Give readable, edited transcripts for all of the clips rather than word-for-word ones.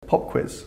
pop quiz.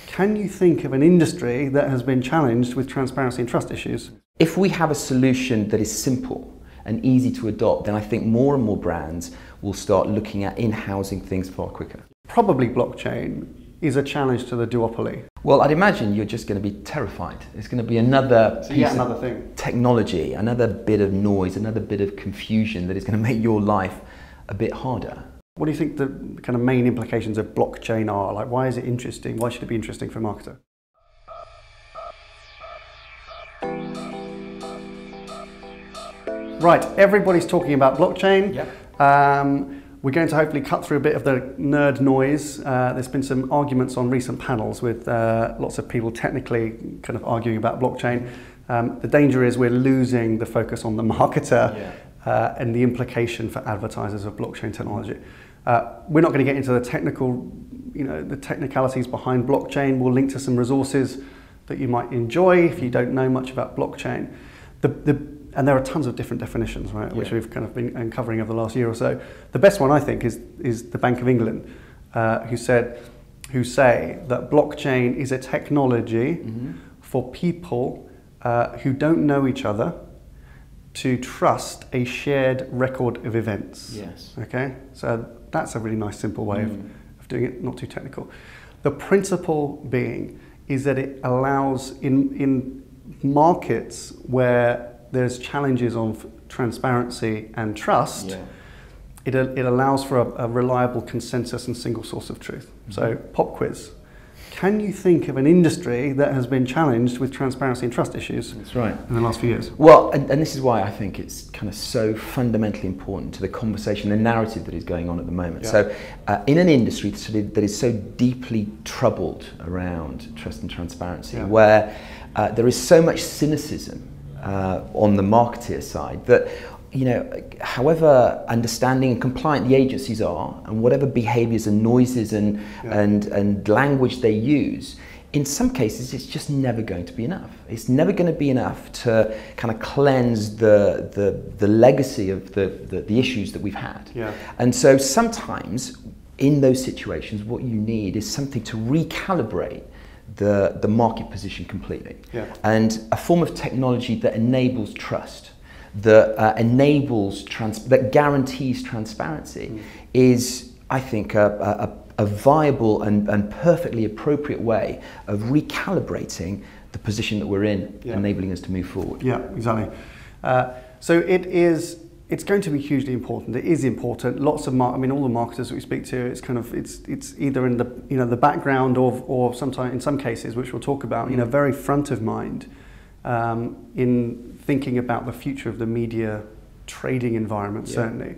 Can you think of an industry that has been challenged with transparency and trust issues? If we have a solution that is simple and easy to adopt, then I think more and more brands will start looking at in-housing things far quicker. Probably blockchain is a challenge to the duopoly. Well, I'd imagine you're just going to be terrified. It's going to be another piece of technology, another bit of noise, another bit of confusion that is going to make your life a bit harder. What do you think the kind of main implications of blockchain are? Like, why is it interesting? Why should it be interesting for a marketer? Right, everybody's talking about blockchain. Yep. We're going to hopefully cut through a bit of the nerd noise. There's been some arguments on recent panels with lots of people technically kind of arguing about blockchain. The danger is we're losing the focus on the marketer and the implication for advertisers of blockchain technology. We're not going to get into the the technicalities behind blockchain. We'll link to some resources that you might enjoy if you don't know much about blockchain. And there are tons of different definitions, right, which we've kind of been uncovering over the last year or so. The best one, I think, is the Bank of England, who say that blockchain is a technology for people who don't know each other to trust a shared record of events. Yes. Okay, so that's a really nice, simple way of doing it, not too technical. The principle being is that it allows in markets where there's challenges of transparency and trust, it allows for a reliable consensus and single source of truth. So, pop quiz. Can you think of an industry that has been challenged with transparency and trust issues That's right. in the last few years? Well, and this is why I think it's kind of so fundamentally important to the conversation, the narrative that is going on at the moment. So in an industry that is so deeply troubled around trust and transparency, where there is so much cynicism on the marketeer side that, however understanding and compliant the agencies are, and whatever behaviours and noises and language they use, in some cases it's just never going to be enough. It's never going to be enough to kind of cleanse the legacy of the issues that we've had. And so sometimes in those situations what you need is something to recalibrate the market position completely. And a form of technology that enables trust, that that guarantees transparency is, I think, a viable and perfectly appropriate way of recalibrating the position that we're in, enabling us to move forward. Yeah, exactly. So it's going to be hugely important. It is important. Lots of all the marketers that we speak to, it's either in the background or sometimes in some cases, which we'll talk about, very front of mind in thinking about the future of the media trading environment. Certainly.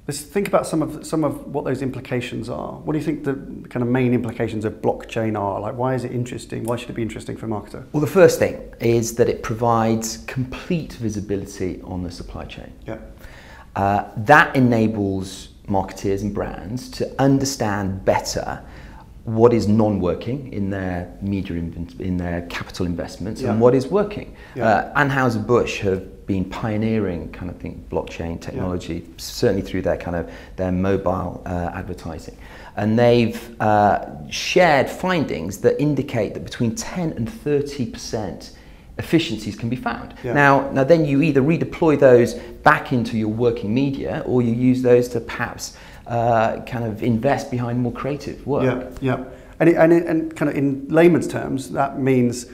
Let's think about some of what those implications are. What do you think the kind of main implications of blockchain are? Like, why is it interesting? Why should it be interesting for a marketer? Well, the first thing is that it provides complete visibility on the supply chain. That enables marketeers and brands to understand better what is non-working in their media, in their capital investments, and what is working. Anheuser-Busch have been pioneering kind of blockchain technology, certainly through their mobile advertising. And they've shared findings that indicate that between 10 and 30% efficiencies can be found. Now then you either redeploy those back into your working media, or you use those to perhaps kind of invest behind more creative work. And kind of in layman's terms, that means,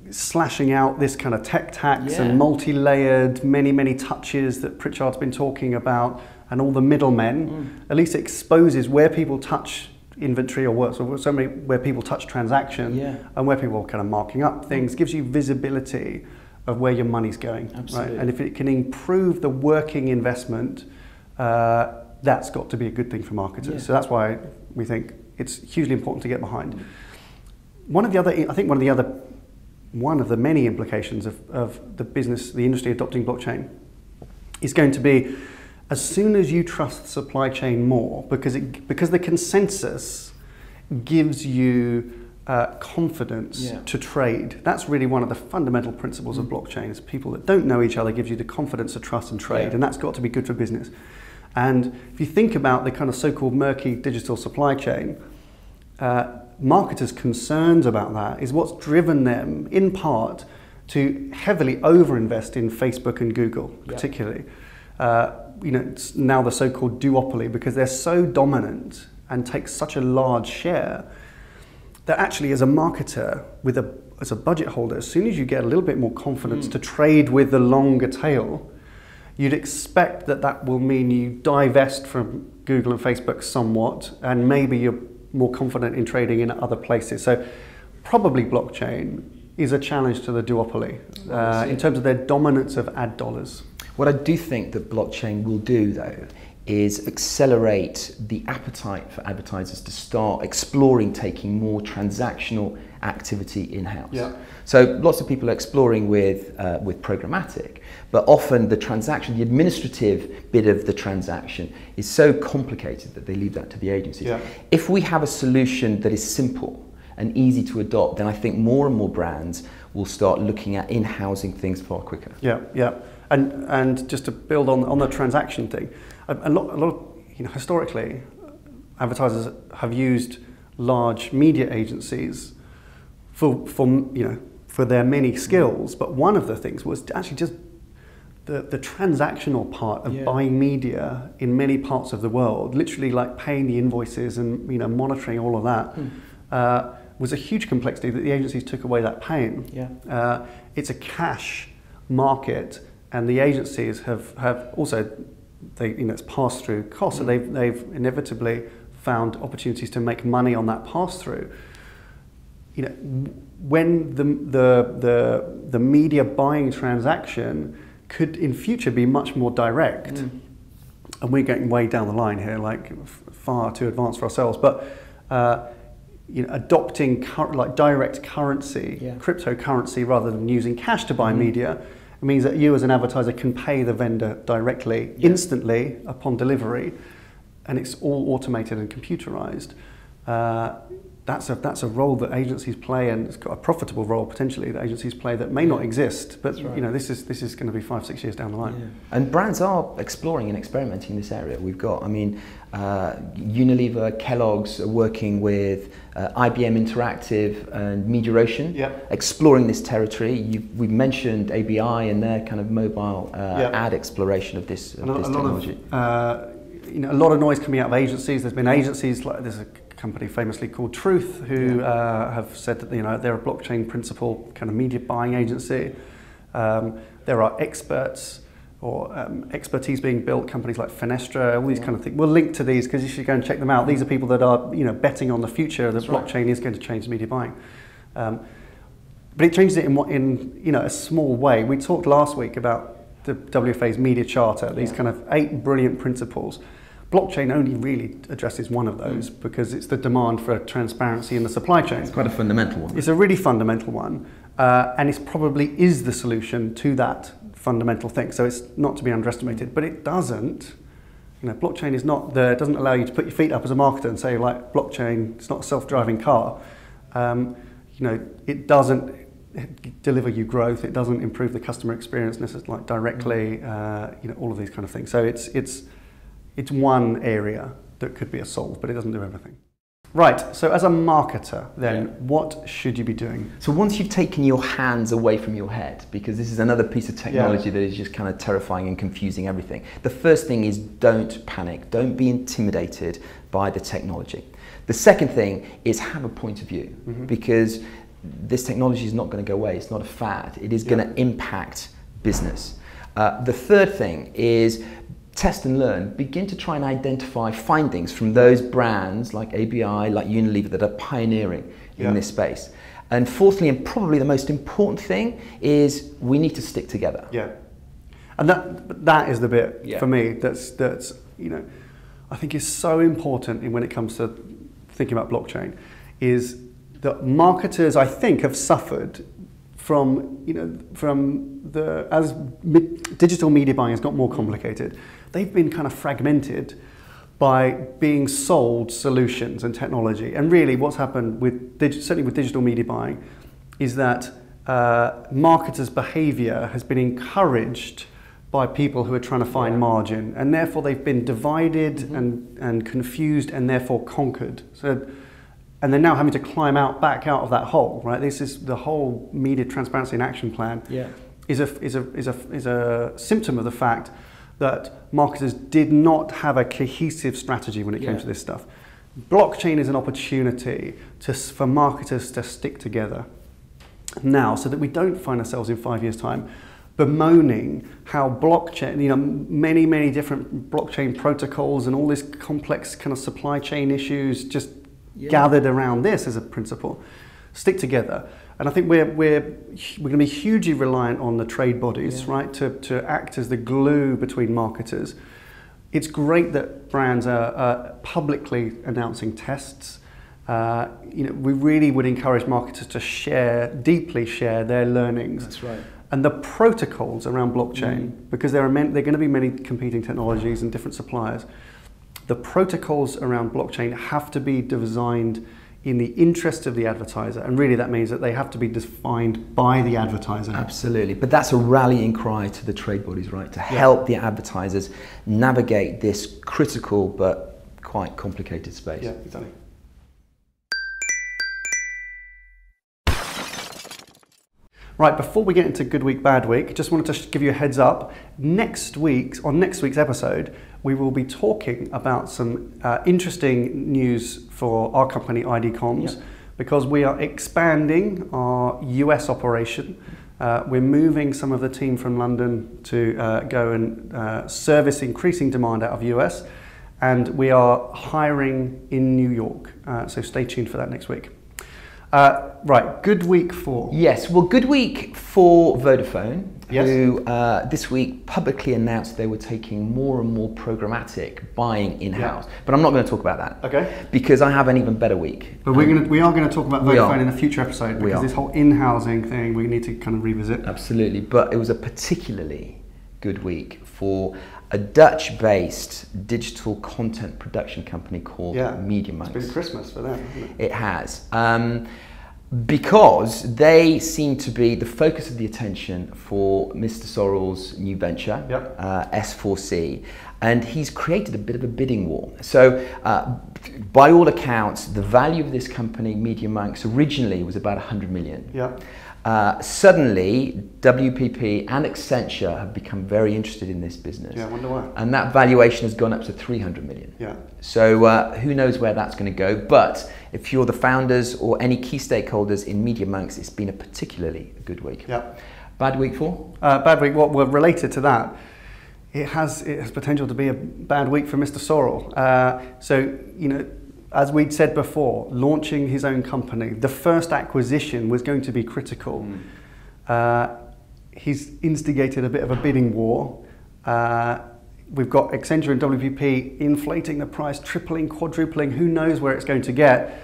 slashing out this kind of tech tax and multi-layered, many touches that Pritchard's been talking about, and all the middlemen. At least it exposes where people touch inventory or work, so where people touch transaction and where people are kind of marking up things, gives you visibility of where your money's going. Right? And if it can improve the working investment, that's got to be a good thing for marketers. So that's why we think it's hugely important to get behind. One of the many implications of the industry adopting blockchain is going to be, as soon as you trust the supply chain more, because the consensus gives you confidence to trade. That's really one of the fundamental principles of blockchain. Is people that don't know each other gives you the confidence to trust and trade, and that's got to be good for business. And if you think about the kind of so-called murky digital supply chain, marketers' concerns about that is what's driven them, in part, to heavily overinvest in Facebook and Google, particularly. It's now the so-called duopoly, because they're so dominant and take such a large share that actually, as a marketer, as a budget holder, as soon as you get a little bit more confidence to trade with the longer tail, you'd expect that will mean you divest from Google and Facebook somewhat, and maybe you're more confident in trading in other places. So probably blockchain is a challenge to the duopoly in terms of their dominance of ad dollars. What I do think that blockchain will do, though, is accelerate the appetite for advertisers to start exploring taking more transactional activity in-house. Yeah. So lots of people are exploring with programmatic, but often the transaction, the administrative bit of the transaction is so complicated that they leave that to the agencies. Yeah. If we have a solution that is simple and easy to adopt, then I think more and more brands will start looking at in-housing things far quicker. Yeah, yeah. And just to build on the transaction thing, a lot of, historically, advertisers have used large media agencies for their many skills, but one of the things was actually just the transactional part of buying media in many parts of the world, literally like paying the invoices and monitoring all of that, was a huge complexity that the agencies took away that pain. Yeah. It's a cash market, and the agencies have also, it's pass through costs, so they've inevitably found opportunities to make money on that pass through. When the media buying transaction could in future be much more direct, and we're getting way down the line here, like far too advanced for ourselves, but adopting direct currency, cryptocurrency, rather than using cash to buy media, it means that you as an advertiser can pay the vendor directly, instantly upon delivery, and it's all automated and computerized. That's a role that agencies play, and it's got a profitable role potentially that agencies play that may not exist, but this is going to be 5-6 years down the line. Yeah. And brands are exploring and experimenting in this area. We've got, Unilever, Kellogg's are working with IBM Interactive and MediaOcean, exploring this territory. We've mentioned ABI and their kind of mobile ad exploration of this technology. A lot of noise coming out of agencies. There's been agencies like there's a company famously called Truth who have said that they're a blockchain principal kind of media buying agency. There are experts or expertise being built, companies like Fenestra, all these kind of things. We'll link to these because you should go and check them out. These are people that are betting on the future that blockchain is going to change media buying. But it changes it in a small way. We talked last week about the WFA's media charter, these kind of 8 brilliant principles. Blockchain only really addresses one of those because it's the demand for transparency in the supply chain. It's quite a fundamental one. It's a really fundamental one, and it probably is the solution to that fundamental thing. So it's not to be underestimated, but it doesn't. Blockchain is not it doesn't allow you to put your feet up as a marketer and say, like, blockchain, it's not a self-driving car. It doesn't deliver you growth. It doesn't improve the customer experience necessarily, directly. All of these kind of things. So it's one area that could be a solve, but it doesn't do everything. Right, so as a marketer, then, what should you be doing? So once you've taken your hands away from your head, because this is another piece of technology that is just kind of terrifying and confusing everything, the first thing is don't panic, don't be intimidated by the technology. The second thing is have a point of view, because this technology is not going to go away, it's not a fad, it is going to impact business. The third thing is test and learn. Begin to try and identify findings from those brands like ABI, like Unilever, that are pioneering in this space. And fourthly, and probably the most important thing, is we need to stick together. Yeah, and that is the bit for me that's I think is so important when it comes to thinking about blockchain, is that marketers, I think, have suffered from as digital media buying has got more complicated. They've been kind of fragmented by being sold solutions and technology. And really what's happened certainly with digital media buying is that marketers' behavior has been encouraged by people who are trying to find margin, and therefore they've been divided and confused and therefore conquered. So, and they're now having to climb back out of that hole, right? This is the whole Media Transparency and Action Plan. Is a symptom of the fact that marketers did not have a cohesive strategy when it came to this stuff. Blockchain is an opportunity for marketers to stick together now, so that we don't find ourselves in 5 years' time bemoaning how blockchain, many different blockchain protocols and all this complex kind of supply chain issues just gathered around this as a principle. Stick together. And I think we're going to be hugely reliant on the trade bodies, right, to act as the glue between marketers. It's great that brands are publicly announcing tests. We really would encourage marketers to deeply share their learnings. That's right. And the protocols around blockchain, because there are going to be many competing technologies and different suppliers. The protocols around blockchain have to be designed in the interest of the advertiser, and really that means that they have to be defined by the advertiser. Absolutely, but that's a rallying cry to the trade bodies, right? To help the advertisers navigate this critical but quite complicated space. Yeah, exactly. Right, before we get into Good Week, Bad Week, just wanted to give you a heads up. On next week's episode, we will be talking about some interesting news for our company, ID Comms, because we are expanding our US operation. We're moving some of the team from London to go and service increasing demand out of US, and we are hiring in New York. So stay tuned for that next week. Right, good week for? Yes, well, good week for Vodafone, who this week publicly announced they were taking more and more programmatic buying in-house. But I'm not going to talk about that. Okay. Because I have an even better week. But we are going to talk about Vodafone in a future episode, because this whole in-housing thing we need to kind of revisit. Absolutely, but it was a particularly good week for a Dutch-based digital content production company called Media.Monks. It's been Christmas for them, hasn't it? It has. Because they seem to be the focus of the attention for Mr. Sorrell's new venture, S4C, and he's created a bit of a bidding war. So, by all accounts, the value of this company, Media.Monks, originally was about 100 million. Suddenly, WPP and Accenture have become very interested in this business. I wonder why. And that valuation has gone up to 300 million. So who knows where that's going to go, but if you're the founders or any key stakeholders in Media.Monks, it's been a particularly good week. Bad week for? Bad week, well, related to that, it has potential to be a bad week for Mr. Sorrell. As we'd said before, launching his own company, the first acquisition was going to be critical. He's instigated a bit of a bidding war. We've got Accenture and WPP inflating the price, tripling, quadrupling, who knows where it's going to get.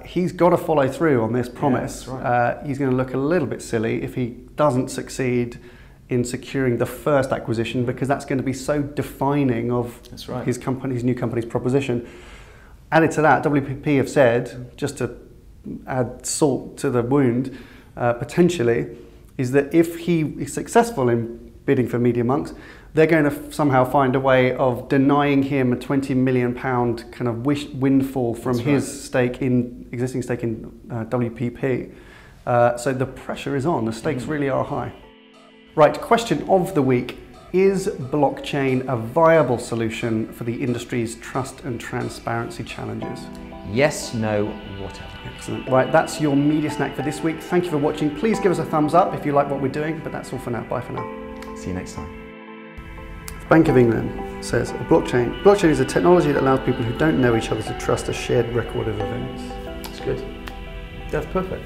He's got to follow through on this promise. He's going to look a little bit silly if he doesn't succeed in securing the first acquisition, because that's going to be so defining of his new company's proposition. Added to that, WPP have said, just to add salt to the wound, potentially, is that if he is successful in bidding for Media.Monks, they're going to somehow find a way of denying him a £20 million kind of windfall from his existing stake in WPP. So the pressure is on, the stakes really are high. Right, question of the week. Is blockchain a viable solution for the industry's trust and transparency challenges? Yes, no, whatever. Excellent. Right, that's your media snack for this week. Thank you for watching. Please give us a thumbs up if you like what we're doing, but that's all for now. Bye for now. See you next time. The Bank of England says blockchain is a technology that allows people who don't know each other to trust a shared record of events. That's good. That's perfect.